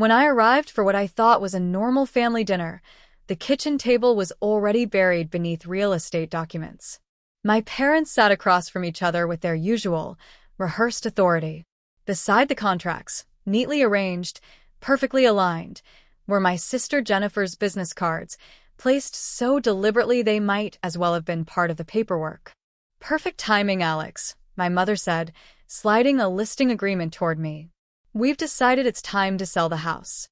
When I arrived for what I thought was a normal family dinner, the kitchen table was already buried beneath real estate documents. My parents sat across from each other with their usual, rehearsed authority. Beside the contracts, neatly arranged, perfectly aligned, were my sister Jennifer's business cards, placed so deliberately they might as well have been part of the paperwork. "Perfect timing, Alex," my mother said, sliding a listing agreement toward me. "We've decided it's time to sell the house."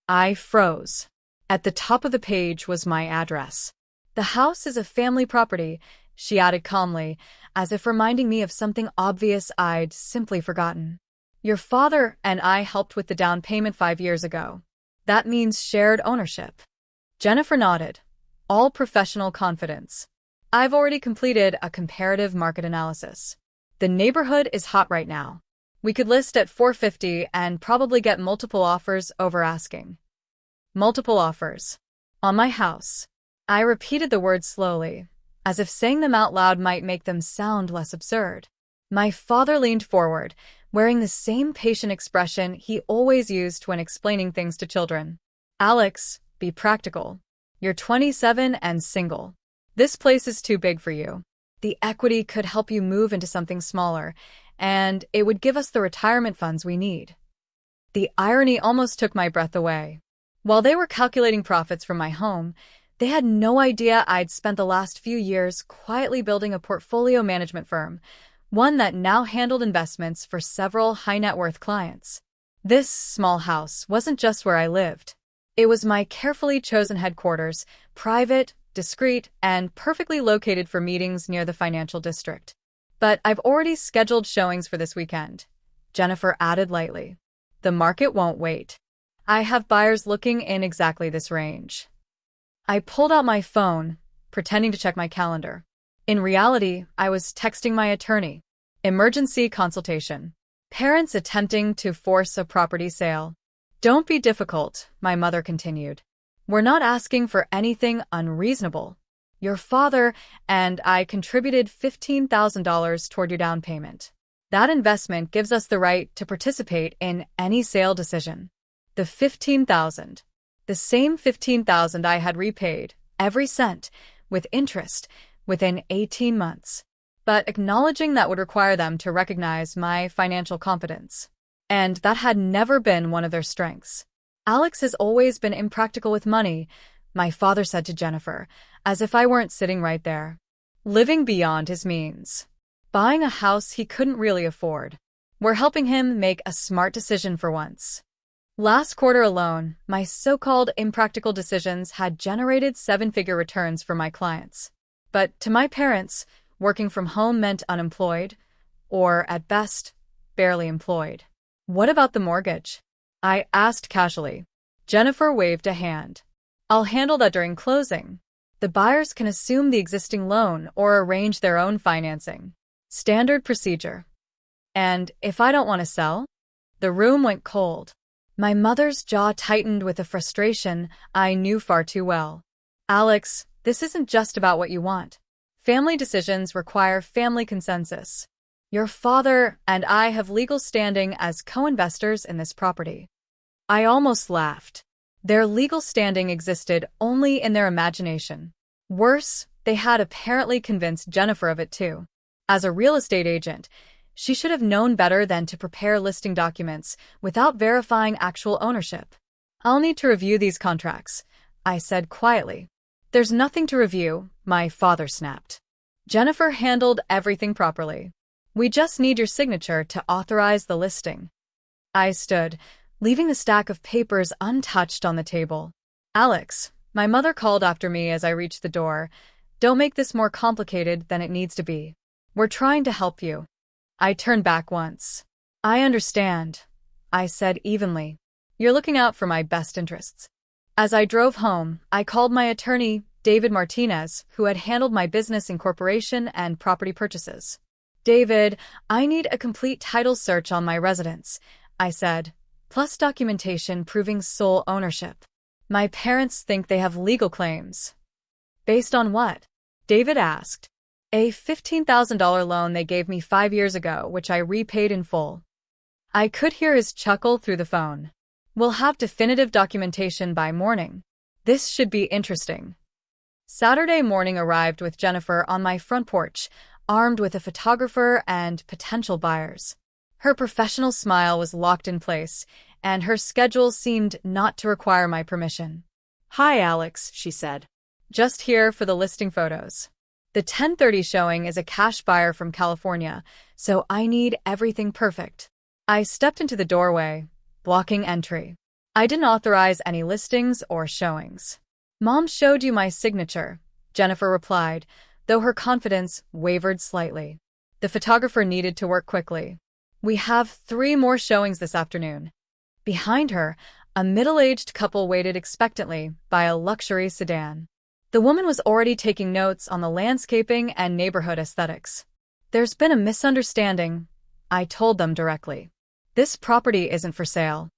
I froze. At the top of the page was my address. "The house is a family property," she added calmly, as if reminding me of something obvious I'd simply forgotten. "Your father and I helped with the down payment 5 years ago. That means shared ownership." Jennifer nodded, all professional confidence. "I've already completed a comparative market analysis. The neighborhood is hot right now. We could list at $450 and probably get multiple offers over asking." Multiple offers. On my house. I repeated the words slowly, as if saying them out loud might make them sound less absurd. My father leaned forward, wearing the same patient expression he always used when explaining things to children. "Alex, be practical. You're 27 and single. This place is too big for you. The equity could help you move into something smaller, and it would give us the retirement funds we need." The irony almost took my breath away. While they were calculating profits from my home, they had no idea I'd spent the last few years quietly building a portfolio management firm, one that now handled investments for several high-net-worth clients. This small house wasn't just where I lived. It was my carefully chosen headquarters, private, discreet, and perfectly located for meetings near the financial district. "But I've already scheduled showings for this weekend," Jennifer added lightly. "The market won't wait. I have buyers looking in exactly this range." I pulled out my phone, pretending to check my calendar. In reality, I was texting my attorney. Emergency consultation. Parents attempting to force a property sale. "Don't be difficult," my mother continued. "We're not asking for anything unreasonable. Your father and I contributed $15,000 toward your down payment. That investment gives us the right to participate in any sale decision." The $15,000. The same $15,000 I had repaid, every cent, with interest, within 18 months. But acknowledging that would require them to recognize my financial competence. And that had never been one of their strengths. "Alex has always been impractical with money," my father said to Jennifer, as if I weren't sitting right there. "Living beyond his means. Buying a house he couldn't really afford. We're helping him make a smart decision for once." Last quarter alone, my so-called impractical decisions had generated seven-figure returns for my clients. But to my parents, working from home meant unemployed, or at best, barely employed. "What about the mortgage?" I asked casually. Jennifer waved a hand. "I'll handle that during closing. The buyers can assume the existing loan or arrange their own financing. Standard procedure." "And if I don't want to sell?" The room went cold. My mother's jaw tightened with a frustration I knew far too well. "Alex, this isn't just about what you want. Family decisions require family consensus. Your father and I have legal standing as co-investors in this property." I almost laughed. Their legal standing existed only in their imagination. Worse, they had apparently convinced Jennifer of it too. As a real estate agent, she should have known better than to prepare listing documents without verifying actual ownership. "I'll need to review these contracts," I said quietly. "There's nothing to review," my father snapped. "Jennifer handled everything properly. We just need your signature to authorize the listing." I stood, leaving the stack of papers untouched on the table. "Alex," my mother called after me as I reached the door, "don't make this more complicated than it needs to be. We're trying to help you." I turned back once. "I understand," I said evenly. "You're looking out for my best interests." As I drove home, I called my attorney, David Martinez, who had handled my business incorporation and property purchases. "David, I need a complete title search on my residence," I said, "plus documentation proving sole ownership. My parents think they have legal claims." "Based on what?" David asked. "A $15,000 loan they gave me 5 years ago, which I repaid in full." I could hear his chuckle through the phone. We'll have definitive documentation by morning. This should be interesting. Saturday morning arrived with Jennifer on my front porch, armed with a photographer and potential buyers. Her professional smile was locked in place, and her schedule seemed not to require my permission. "Hi, Alex," she said. "Just here for the listing photos. The 10:30 showing is a cash buyer from California, so I need everything perfect." I stepped into the doorway, blocking entry. I didn't authorize any listings or showings. "Mom showed you my signature," Jennifer replied, though her confidence wavered slightly. The photographer needed to work quickly. "We have 3 more showings this afternoon." Behind her, a middle-aged couple waited expectantly by a luxury sedan. The woman was already taking notes on the landscaping and neighborhood aesthetics. "There's been a misunderstanding," I told them directly. "This property isn't for sale."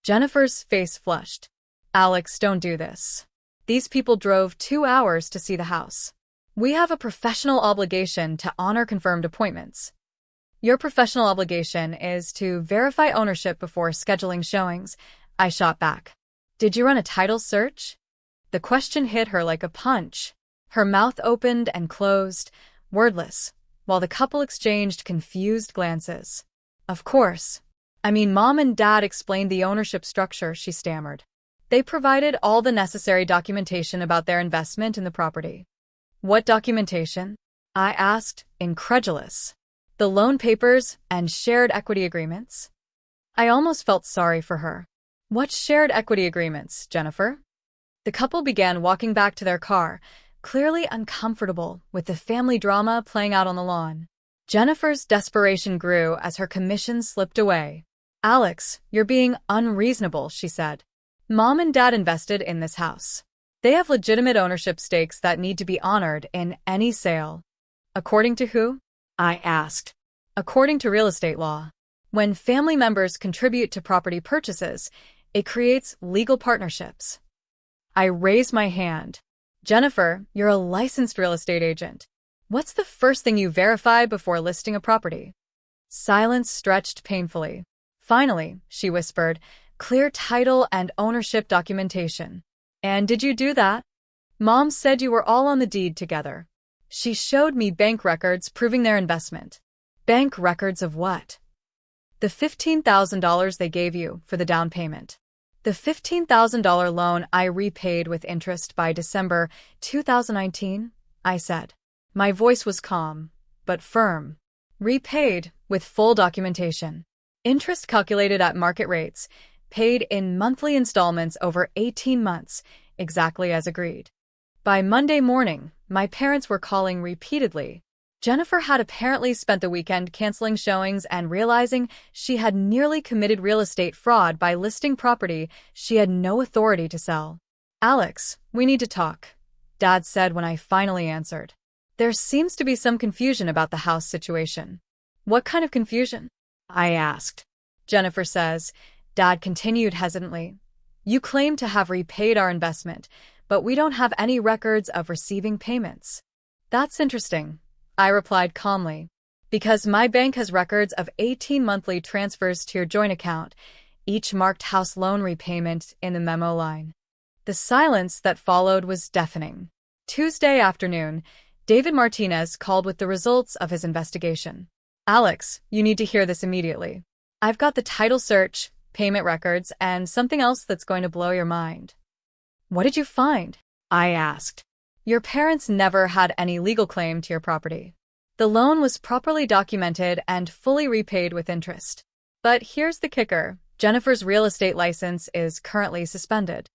Jennifer's face flushed. "Alex, don't do this. These people drove 2 hours to see the house. We have a professional obligation to honor confirmed appointments." "Your professional obligation is to verify ownership before scheduling showings," I shot back. "Did you run a title search?" The question hit her like a punch. Her mouth opened and closed, wordless, while the couple exchanged confused glances. "Of course. I mean, Mom and Dad explained the ownership structure," she stammered. "They provided all the necessary documentation about their investment in the property." "What documentation?" I asked, incredulous. "The loan papers and shared equity agreements?" I almost felt sorry for her. "What shared equity agreements, Jennifer?" The couple began walking back to their car, clearly uncomfortable with the family drama playing out on the lawn. Jennifer's desperation grew as her commission slipped away. "Alex, you're being unreasonable," she said. "Mom and Dad invested in this house. They have legitimate ownership stakes that need to be honored in any sale." "According to who?" I asked. "According to real estate law. When family members contribute to property purchases, it creates legal partnerships." I raised my hand. "Jennifer, you're a licensed real estate agent. What's the first thing you verify before listing a property?" Silence stretched painfully. "Finally," she whispered, "clear title and ownership documentation." "And did you do that?" "Mom said you were all on the deed together." She showed me bank records proving their investment. "Bank records of what?" "The $15,000 they gave you for the down payment. The $15,000 loan I repaid with interest by December 2019, I said. My voice was calm, but firm. "Repaid, with full documentation. Interest calculated at market rates, paid in monthly installments over 18 months, exactly as agreed." By Monday morning, my parents were calling repeatedly. Jennifer had apparently spent the weekend canceling showings and realizing she had nearly committed real estate fraud by listing property she had no authority to sell. "Alex, we need to talk," Dad said when I finally answered. "There seems to be some confusion about the house situation." "What kind of confusion?" I asked. "Jennifer says," Dad continued hesitantly, "you claim to have repaid our investment, but we don't have any records of receiving payments." "That's interesting," I replied calmly, "because my bank has records of 18 monthly transfers to your joint account, each marked house loan repayment in the memo line." The silence that followed was deafening. Tuesday afternoon, David Martinez called with the results of his investigation. "Alex, you need to hear this immediately. I've got the title search, payment records, and something else that's going to blow your mind." "What did you find?" I asked. "Your parents never had any legal claim to your property. The loan was properly documented and fully repaid with interest. But here's the kicker. Jennifer's real estate license is currently suspended."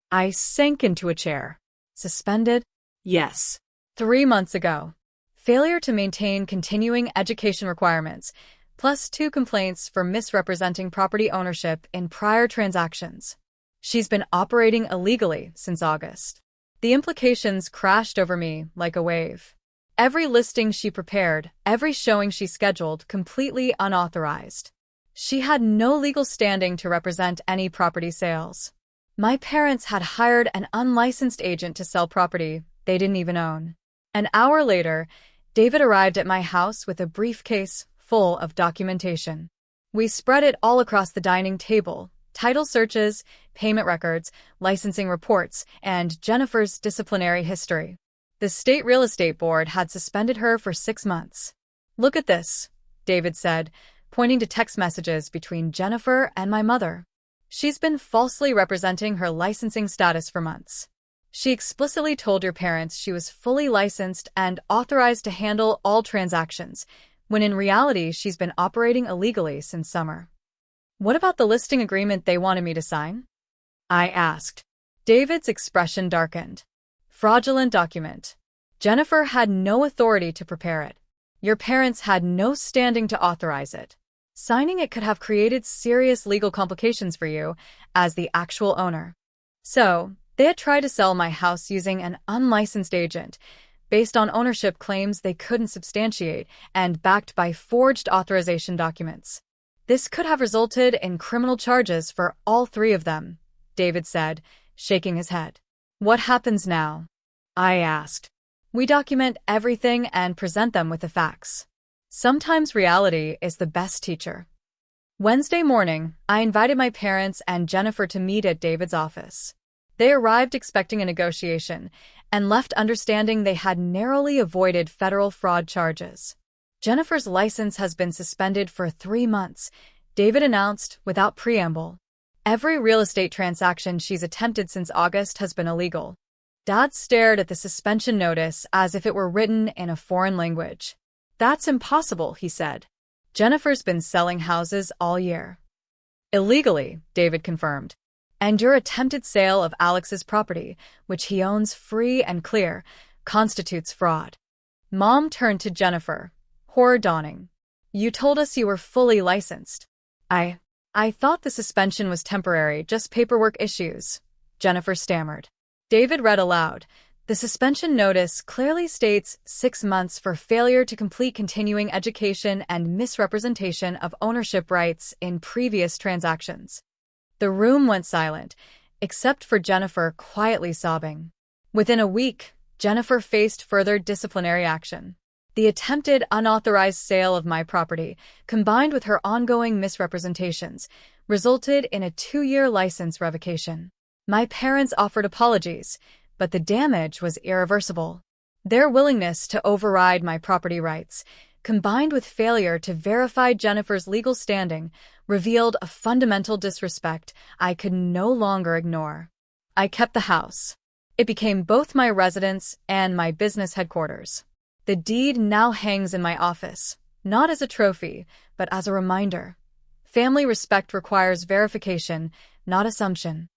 I sank into a chair. "Suspended?" "Yes. 3 months ago. Failure to maintain continuing education requirements, plus 2 complaints for misrepresenting property ownership in prior transactions. She's been operating illegally since August." The implications crashed over me like a wave. Every listing she prepared, every showing she scheduled, completely unauthorized. She had no legal standing to represent any property sales. My parents had hired an unlicensed agent to sell property they didn't even own. An hour later, David arrived at my house with a briefcase full of documentation. We spread it all across the dining table, title searches, payment records, licensing reports, and Jennifer's disciplinary history. The state real estate board had suspended her for 6 months. "Look at this," David said, pointing to text messages between Jennifer and my mother. "She's been falsely representing her licensing status for months. She explicitly told your parents she was fully licensed and authorized to handle all transactions, when in reality she's been operating illegally since summer." "What about the listing agreement they wanted me to sign?" I asked. David's expression darkened. "Fraudulent document. Jennifer had no authority to prepare it. Your parents had no standing to authorize it. Signing it could have created serious legal complications for you as the actual owner. So, they had tried to sell my house using an unlicensed agent, based on ownership claims they couldn't substantiate and backed by forged authorization documents. This could have resulted in criminal charges for all 3 of them," David said, shaking his head. "What happens now?" I asked. "We document everything and present them with the facts. Sometimes reality is the best teacher." Wednesday morning, I invited my parents and Jennifer to meet at David's office. They arrived expecting a negotiation and left understanding they had narrowly avoided federal fraud charges. "Jennifer's license has been suspended for 3 months," David announced without preamble. "Every real estate transaction she's attempted since August has been illegal." Dad stared at the suspension notice as if it were written in a foreign language. "That's impossible," he said. "Jennifer's been selling houses all year." "Illegally," David confirmed. "And your attempted sale of Alex's property, which he owns free and clear, constitutes fraud." Mom turned to Jennifer, horror dawning. "You told us you were fully licensed." I thought the suspension was temporary, just paperwork issues," Jennifer stammered. David read aloud. "The suspension notice clearly states 6 months for failure to complete continuing education and misrepresentation of ownership rights in previous transactions." The room went silent, except for Jennifer quietly sobbing. Within a week, Jennifer faced further disciplinary action. The attempted unauthorized sale of my property, combined with her ongoing misrepresentations, resulted in a 2-year license revocation. My parents offered apologies, but the damage was irreversible. Their willingness to override my property rights, combined with failure to verify Jennifer's legal standing, revealed a fundamental disrespect I could no longer ignore. I kept the house. It became both my residence and my business headquarters. The deed now hangs in my office, not as a trophy, but as a reminder. Family respect requires verification, not assumption.